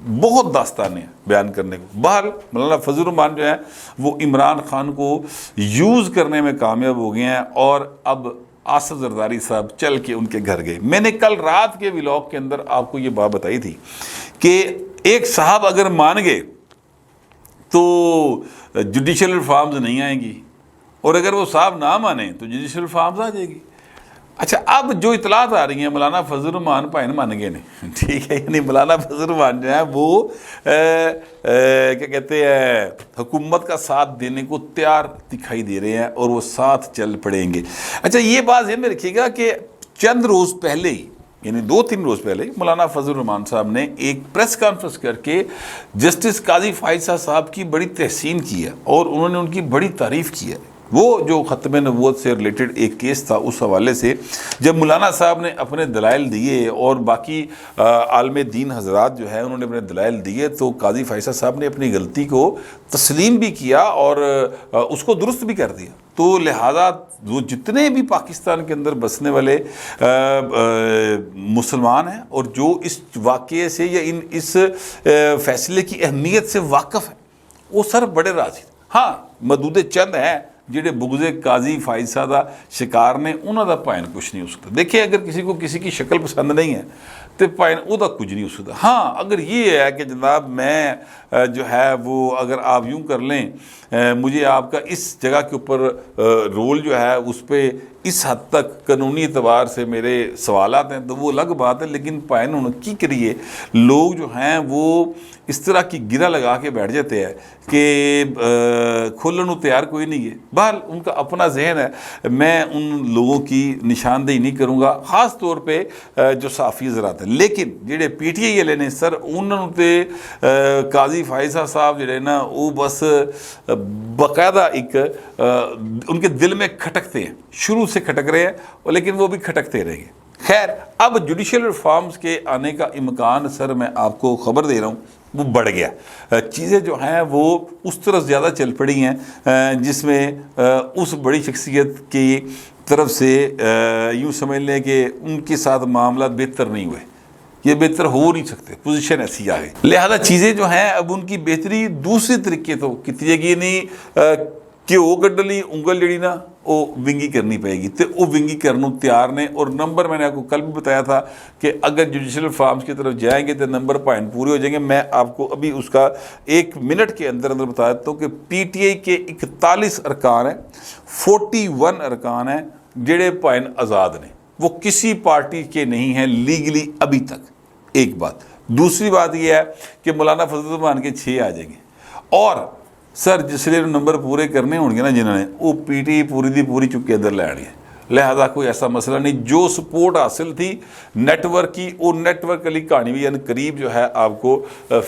بہت داستانیں بیان کرنے کو. بہرحال مولانا فضل الرحمان جو ہیں وہ عمران خان کو یوز کرنے میں کامیاب ہو گئے ہیں اور اب آصف زرداری صاحب چل کے ان کے گھر گئے. میں نے کل رات کے ولاگ کے اندر آپ کو یہ بات بتائی تھی کہ ایک صاحب اگر مان گئے تو جوڈیشل ریفارمز نہیں آئیں گی، اور اگر وہ صاحب نہ مانیں تو جوڈیشل ریفارمز آ جائے گی. اچھا، اب جو اطلاعات آ رہی ہیں مولانا فضل الرحمان پائن مان گئے نہیں، ٹھیک ہے، یعنی مولانا فضل الرحمان جو ہے وہ کیا کہتے ہیں حکومت کا ساتھ دینے کو تیار دکھائی دے رہے ہیں اور وہ ساتھ چل پڑیں گے. اچھا، یہ بات ذہن میں رکھیے گا کہ چند روز پہلے ہی، یعنی 2-3 روز پہلے مولانا فضل الرحمان صاحب نے ایک پریس کانفرنس کر کے جسٹس قاضی فائز صاحب کی بڑی تحسین کی ہے اور انہوں نے ان کی بڑی تعریف کی ہے. وہ جو ختم نبوت سے ریلیٹڈ ایک کیس تھا، اس حوالے سے جب مولانا صاحب نے اپنے دلائل دیے اور باقی عالم دین حضرات جو ہے انہوں نے اپنے دلائل دیے، تو قاضی فائز صاحب نے اپنی غلطی کو تسلیم بھی کیا اور اس کو درست بھی کر دیا. تو لہٰذا وہ جتنے بھی پاکستان کے اندر بسنے والے مسلمان ہیں اور جو اس واقعے سے یا اس فیصلے کی اہمیت سے واقف ہیں، وہ سر بڑے راضی. ہاں، محدود چند ہیں جڑے بغض قاضی فائز دا شکار نے، انہوں دا پائن کچھ نہیں ہو سکتا. دیکھیں، اگر کسی کو کسی کی شکل پسند نہیں ہے تو پائن وہ دا کچھ نہیں ہو سکتا. ہاں، اگر یہ ہے کہ جناب میں جو ہے وہ اگر آپ یوں کر لیں، مجھے آپ کا اس جگہ کے اوپر رول جو ہے اس پہ اس حد تک قانونی اعتبار سے میرے سوالات ہیں، تو وہ الگ بات ہے. لیکن پائن انہوں کی کریے، لوگ جو ہیں وہ اس طرح کی گرہ لگا کے بیٹھ جاتے ہیں کہ کھولنے تیار کوئی نہیں ہے. بہرحال ان کا اپنا ذہن ہے، میں ان لوگوں کی نشاندہی نہیں کروں گا، خاص طور پہ جو صحافی حضرات ہیں. لیکن جڑے پی ٹی آئی والے نے سر، انہوں تے قاضی فائزہ صاحب جڑے نا وہ بس باقاعدہ ایک ان کے دل میں کھٹکتے ہیں، شروع سے کھٹک رہے ہیں، لیکن وہ بھی کھٹکتے رہیں گے. خیر، اب جوڈیشل ریفارمز کے آنے کا امکان سر میں آپ کو خبر دے رہا ہوں وہ بڑھ گیا. چیزیں جو ہیں وہ اس طرح زیادہ چل پڑی ہیں جس میں اس بڑی شخصیت کی طرف سے یوں سمجھ لیں کہ ان کے ساتھ معاملات بہتر نہیں ہوئے، یہ بہتر ہو نہیں سکتے، پوزیشن ایسی آ گئی. لہذا چیزیں جو ہیں اب ان کی بہتری دوسری طریقے تو کیتی گئی نہیں کہ وہ گڈلی انگل جڑی نا وہ ونگی کرنی پائے گی، تو وہ ونگی کرنے تیار نے. اور نمبر میں نے آپ کو کل بھی بتایا تھا کہ اگر جوڈیشل ریفارمز کی طرف جائیں گے تو نمبر پوائنٹ پورے ہو جائیں گے. میں آپ کو ابھی اس کا 1 منٹ کے اندر بتا دیتا ہوں کہ پی ٹی آئی کے 41 ارکان ہیں، 41 ارکان ہیں جڑے پوائنٹ آزاد نے، وہ کسی پارٹی کے نہیں ہیں لیگلی ابھی تک. ایک بات. دوسری بات یہ ہے کہ مولانا فضل الرحمان کے 6 آ جائیں گے، اور سر جس لیے نمبر پورے کرنے ہوں گے نا جنہوں نے، وہ پی ٹی پوری دی پوری چکے ادھر لے آنی ہے. لہذا کوئی ایسا مسئلہ نہیں. جو سپورٹ حاصل تھی نیٹ ورک کی، وہ نیٹ ورک علی کہانی بھی یعنی قریب جو ہے آپ کو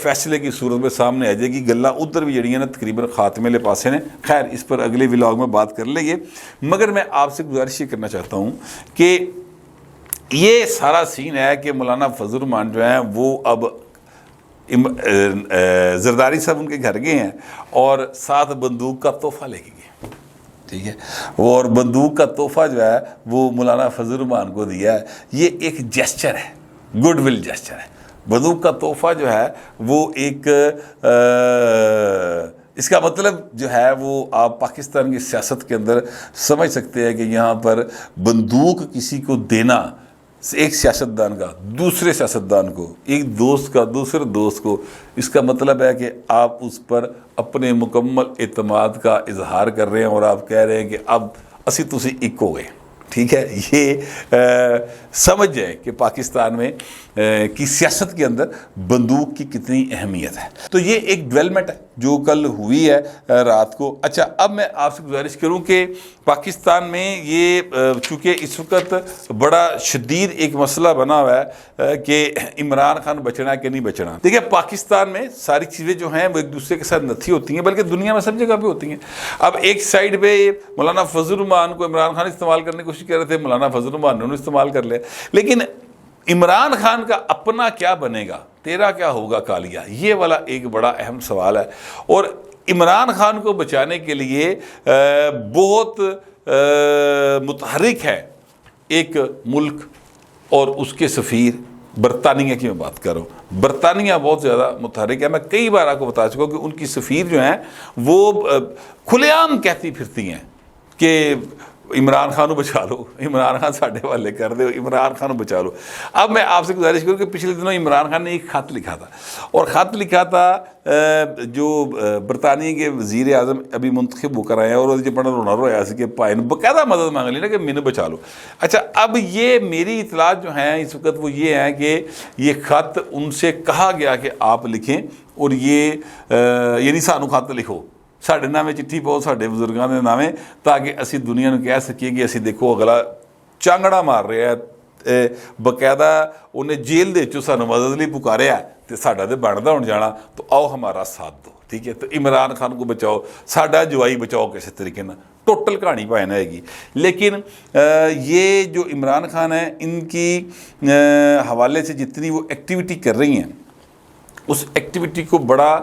فیصلے کی صورت میں سامنے آ جائے گی. گلاں ادھر بھی جڑیاں نا تقریباً خاتمے لے پاسے نے. خیر، اس پر اگلے ولاگ میں بات کر لیں گے. مگر میں آپ سے گزارش یہ کرنا چاہتا ہوں کہ یہ سارا سین ہے کہ مولانا فضل الرحمان جو ہیں وہ اب زرداری صاحب ان کے گھر گئے ہیں اور ساتھ بندوق کا تحفہ لے کے گئے. ٹھیک ہے، اور بندوق کا تحفہ جو ہے وہ مولانا فضل الرحمان کو دیا ہے. یہ ایک جیسچر ہے، گڈ ول جیسچر ہے. بندوق کا تحفہ جو ہے وہ ایک اس کا مطلب جو ہے وہ آپ پاکستان کی سیاست کے اندر سمجھ سکتے ہیں کہ یہاں پر بندوق کسی کو دینا، ایک سیاستدان کا دوسرے سیاستدان کو، ایک دوست کا دوسرے دوست کو، اس کا مطلب ہے کہ آپ اس پر اپنے مکمل اعتماد کا اظہار کر رہے ہیں اور آپ کہہ رہے ہیں کہ اب اسی تسی ایک ہو گئے. ٹھیک ہے، یہ سمجھ جائیں کہ پاکستان میں کی سیاست کے اندر بندوق کی کتنی اہمیت ہے. تو یہ ایک ڈیولپمنٹ ہے جو کل ہوئی ہے رات کو. اچھا، اب میں آپ سے گزارش کروں کہ پاکستان میں یہ چونکہ اس وقت بڑا شدید ایک مسئلہ بنا ہوا ہے کہ عمران خان بچنا ہے کہ نہیں بچنا. دیکھیں، پاکستان میں ساری چیزیں جو ہیں وہ ایک دوسرے کے ساتھ نتھی ہوتی ہیں، بلکہ دنیا میں سب جگہ پہ ہوتی ہیں. اب ایک سائڈ پہ مولانا فضل الرحمان کو عمران خان استعمال کرنے کی کوشش کر رہے تھے، مولانا فضل الرحمان نے انہوں استعمال کر لیا. لیکن عمران خان کا اپنا کیا بنے گا، تیرا کیا ہوگا کالیا، یہ والا ایک بڑا اہم سوال ہے. اور عمران خان کو بچانے کے لیے بہت متحرک ہے ایک ملک اور اس کے سفیر برطانیہ کی میں بات کر رہا ہوں، برطانیہ بہت زیادہ متحرک ہے. میں کئی بار آپ کو بتا چکا ہوں کہ ان کی سفیر جو ہیں وہ کھلے عام کہتی پھرتی ہیں کہ عمران خان کو بچا لو، عمران خان ساڈے والے کر دے، عمران خان کو بچا لو. اب میں آپ سے گزارش کروں کہ پچھلے دنوں عمران خان نے ایک خط لکھا تھا، اور خط لکھا تھا جو برطانیہ کے وزیر اعظم ابھی منتخب ہو کر آئے ہیں، اور وہ بڑا رونا رویا سی کہ پائے باقاعدہ مدد مانگ لی نا کہ مینوں بچا لو. اچھا اب یہ میری اطلاعات جو ہیں اس وقت وہ یہ ہیں کہ یہ خط ان سے کہا گیا کہ آپ لکھیں، اور یہ یعنی سانو خط لکھو، ساڈے نامے چٹھی پاؤ ساڈے بزرگاں دے نامے، تاکہ اسی دنیا نوں کہہ سکیے کہ اسی دیکھو اگلا چانگڑا مار رہا ہے، باقاعدہ انہیں جیل دے چوں سانو مدد لئی پکاریا ہے، تے ساڈا تے بندا ہن جانا، تو آؤ ہمارا ساتھ دو. ٹھیک ہے، تو عمران خان کو بچاؤ، ساڈا جوائی بچاؤ کسی طریقے نہ. ٹوٹل کہانی پائنا ہے گی. لیکن یہ جو عمران خان ہیں ان کی حوالے سے جتنی وہ ایکٹیویٹی کر رہی ہیں، اس ایکٹیویٹی کو بڑا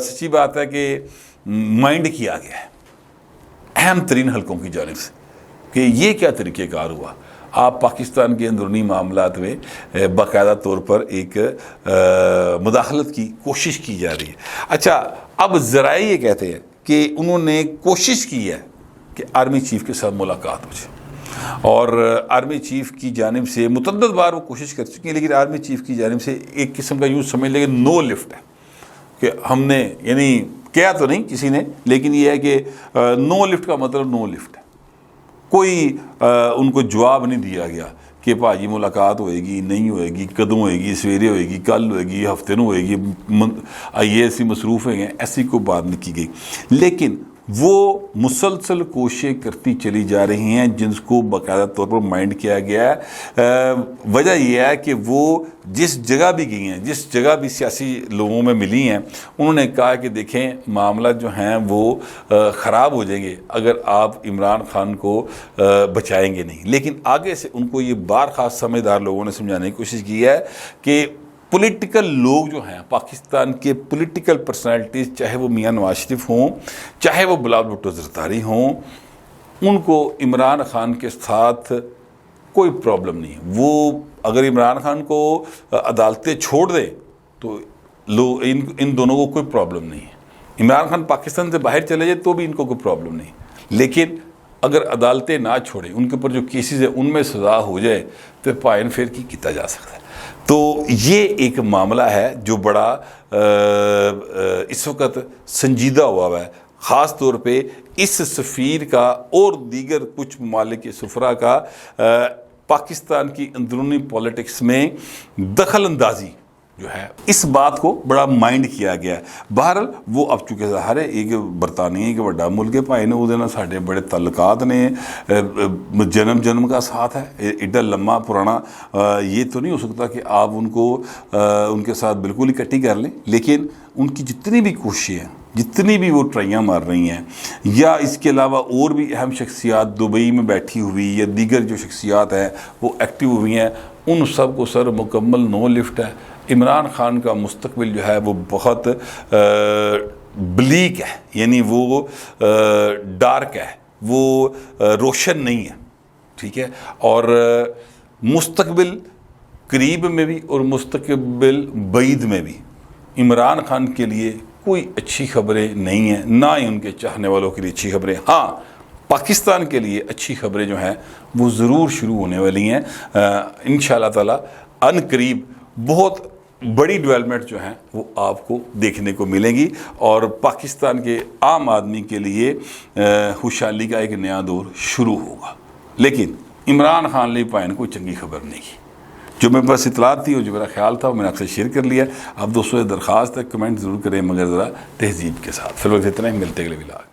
سچی بات ہے کہ مائنڈ کیا گیا ہے اہم ترین حلقوں کی جانب سے کہ یہ کیا طریقہ کار ہوا. آپ پاکستان کے اندرونی معاملات میں باقاعدہ طور پر ایک مداخلت کی کوشش کی جا رہی ہے. اچھا اب ذرائع یہ کہتے ہیں کہ انہوں نے کوشش کی ہے کہ آرمی چیف کے ساتھ ملاقات ہو جائے، اور آرمی چیف کی جانب سے متعدد بار وہ کوشش کر چکی ہیں، لیکن آرمی چیف کی جانب سے ایک قسم کا یوں سمجھ لیں کہ نو لفٹ ہے، کہ ہم نے یعنی کیا تو نہیں کسی نے، لیکن یہ ہے کہ نو لفٹ کا مطلب نو لفٹ ہے. کوئی ان کو جواب نہیں دیا گیا کہ بھاجی ملاقات ہوئے گی نہیں ہوئے گی، کدوں ہوئے گی، سویرے ہوئے گی، کل ہوئے گی، ہفتے نو ہوئے گی، یہ ایسی مصروف ہیں، ایسی کوئی بات نہیں کی گئی. لیکن وہ مسلسل کوششیں کرتی چلی جا رہی ہیں جن کو باقاعدہ طور پر مائنڈ کیا گیا ہے. وجہ یہ ہے کہ وہ جس جگہ بھی گئی ہیں، جس جگہ بھی سیاسی لوگوں میں ملی ہیں، انہوں نے کہا کہ دیکھیں معاملات جو ہیں وہ خراب ہو جائیں گے اگر آپ عمران خان کو بچائیں گے نہیں. لیکن آگے سے ان کو یہ بار خاص سمجھدار لوگوں نے سمجھانے کی کوشش کی ہے کہ پولیٹیکل لوگ جو ہیں پاکستان کے پولیٹیکل پرسنالٹیز، چاہے وہ میاں نواز شریف ہوں، چاہے وہ بلاول بھٹو زرداری ہوں، ان کو عمران خان کے ساتھ کوئی پرابلم نہیں ہے. وہ اگر عمران خان کو عدالتیں چھوڑ دے تو ان دونوں کو کوئی پرابلم نہیں ہے. عمران خان پاکستان سے باہر چلے جائے تو بھی ان کو کوئی پرابلم نہیں. لیکن اگر عدالتیں نہ چھوڑیں، ان کے اوپر جو کیسز ہیں ان میں سزا ہو جائے تو پائن پھیر کی کیتا جا سکتا ہے. تو یہ ایک معاملہ ہے جو بڑا اس وقت سنجیدہ ہوا ہے، خاص طور پہ اس سفیر کا اور دیگر کچھ ممالک کے سفراء کا پاکستان کی اندرونی پولیٹکس میں دخل اندازی جو ہے، اس بات کو بڑا مائنڈ کیا گیا ہے. بہرحال وہ اب چونکہ ظاہر ہے ایک برطانیہ ایک بڑا ملک ہے، بھائی نے وہ دینا ساڈے بڑے تعلقات نے، جنم کا ساتھ ہے ایڈا لمبا پرانا. یہ تو نہیں ہو سکتا کہ آپ ان کو ان کے ساتھ بالکل اکٹھی کر لیں. لیکن ان کی جتنی بھی کوششیں ہیں، جتنی بھی وہ ٹرائیاں مار رہی ہیں، یا اس کے علاوہ اور بھی اہم شخصیات دبئی میں بیٹھی ہوئی یا دیگر جو شخصیات ہیں وہ ایکٹیو ہوئی ہیں، ان سب کو سر مکمل نو لفٹ ہے. عمران خان کا مستقبل جو ہے وہ بہت بلیک ہے، یعنی وہ ڈارک ہے، وہ روشن نہیں ہے. ٹھیک ہے، اور مستقبل قریب میں بھی اور مستقبل بعید میں بھی عمران خان کے لیے کوئی اچھی خبریں نہیں ہیں، نہ ہی ان کے چاہنے والوں کے لیے اچھی خبریں. ہاں پاکستان کے لیے اچھی خبریں جو ہیں وہ ضرور شروع ہونے والی ہیں انشاءاللہ تعالی. ان قریب بہت بڑی ڈیولپمنٹ جو ہیں وہ آپ کو دیکھنے کو ملیں گی، اور پاکستان کے عام آدمی کے لیے خوشحالی کا ایک نیا دور شروع ہوگا. لیکن عمران خان لیے پائن کوئی چنگی خبر نہیں کی. جو میرے پاس اطلاعات تھی اور جو میرا خیال تھا وہ میں نے آپ سے شیئر کر لیا. آپ دوستوں سے درخواست ہے کمنٹ ضرور کریں، مگر ذرا تہذیب کے ساتھ. فی الوقت اتنا ہی، ملتے اگلے ولاگ.